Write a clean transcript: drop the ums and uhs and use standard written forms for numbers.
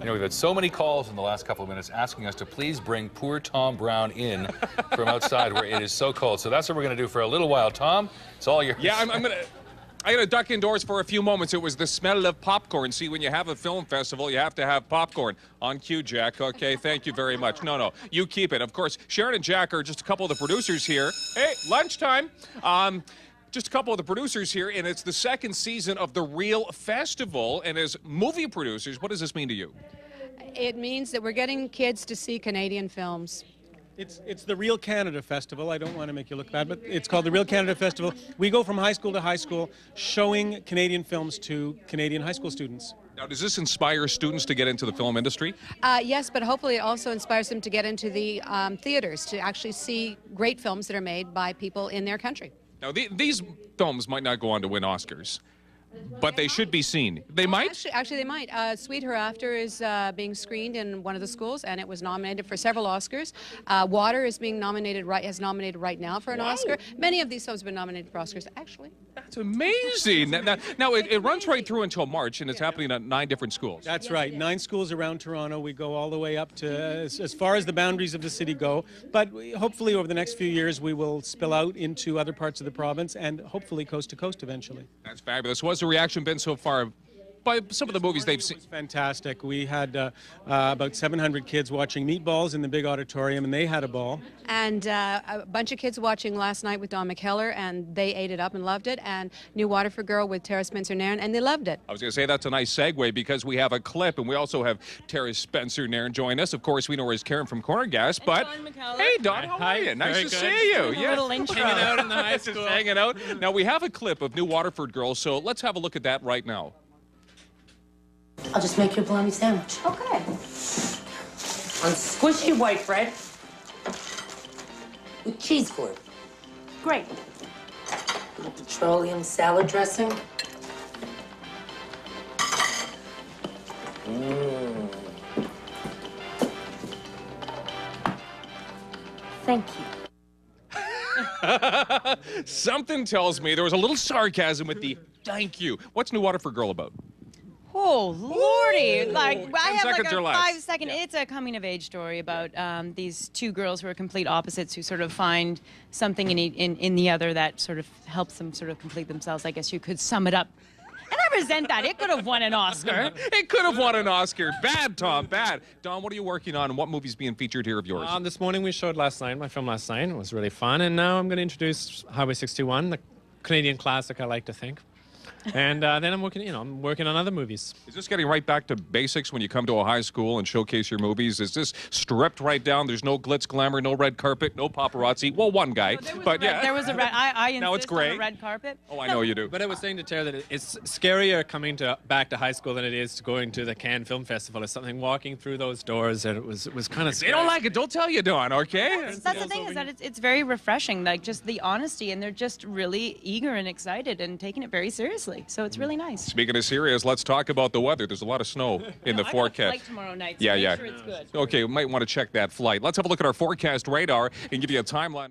know we've had so many calls in the last couple of minutes asking us to please bring poor Tom Brown in from outside where it is so cold. So that's what we're going to do for a little while. Tom, it's all yours. Yeah, I'm gonna duck indoors for a few moments. It was the smell of popcorn. See, when you have a film festival, you have to have popcorn. On cue, Jack. Okay, thank you very much. No, you keep it. Of course, Sharon and Jack are just a couple of the producers here. Hey, lunchtime. Just a couple of the producers here, and it's the second season of the Real Festival. And as movie producers, what does this mean to you? It means that we're getting kids to see Canadian films. It's the Real Canada Festival. I don't want to make you look bad, but it's called the Real Canada Festival. We go from high school to high school showing Canadian films to Canadian high school students. Now, does this inspire students to get into the film industry? Yes, but hopefully it also inspires them to get into the theaters, to actually see great films that are made by people in their country. Now, these films might not go on to win Oscars, but they should be seen. They might? Actually, they might. Sweet Hereafter is being screened in one of the schools, and it was nominated for several Oscars. Water is being nominated right now for an Oscar. Many of these films have been nominated for Oscars, actually. That's amazing. Now it runs right through until March, and it's happening at 9 different schools. That's right. 9 schools around Toronto. We go all the way up to as far as the boundaries of the city go. But hopefully over the next few years, we will spill out into other parts of the province and hopefully coast to coast eventually. That's fabulous. What's the reaction been so far by some of the movies they've seen? It was fantastic. We had about 700 kids watching Meatballs in the big auditorium, and they had a ball. And a bunch of kids watching last night with Don McKellar, and they ate it up and loved it. And New Waterford Girl with Tara Spencer-Nairn, and they loved it. I was going to say that's a nice segue because we have a clip, and we also have Tara Spencer-Nairn join us. Of course, we know her as Karen from Corner Gas, but Don McKellar. hey, Don, how are you? Nice to see you. Yeah, a little intro. Hanging out in the high school. Just hanging out. Now we have a clip of New Waterford Girl, so let's have a look at that right now. I'll just make you a bologna sandwich. Okay. On squishy white bread with cheese glue. Great. A little petroleum salad dressing. Thank you. Something tells me there was a little sarcasm with the thank you. What's New Waterford Girl about? Oh, Lordy. Like, I have like seconds or a less. 5-second. It's a coming-of-age story about these two girls who are complete opposites who sort of find something in the other that sort of helps them sort of complete themselves. I guess you could sum it up. And I resent that. It could have won an Oscar. It could have won an Oscar. Bad, Tom, bad. Don, what are you working on, and what movie's being featured here of yours? This morning we showed my film last night. It was really fun, and now I'm going to introduce Highway 61, the Canadian classic, I like to think. And then I'm working on other movies. Is this getting right back to basics when you come to a high school and showcase your movies? Is this stripped right down? There's no glitz, glamour, no red carpet, no paparazzi. Well, one guy, but yeah. There was a red. I insist now it's great. on a red carpet. Oh, I know you do. But I was saying to Tara that it's scarier coming back to high school than it is to going to the Cannes Film Festival. It's something walking through those doors, and it was kind of scary. They don't like it. Don't tell you, Don, okay? That's the thing, is that it's very refreshing, like just the honesty, and they're just really eager and excited and taking it very seriously. So it's really nice. Speaking of serious, let's talk about the weather. There's a lot of snow in the I forecast. got a flight tomorrow night, so Yeah, make yeah. sure it's good. Okay, we might want to check that flight. Let's have a look at our forecast radar and give you a timeline.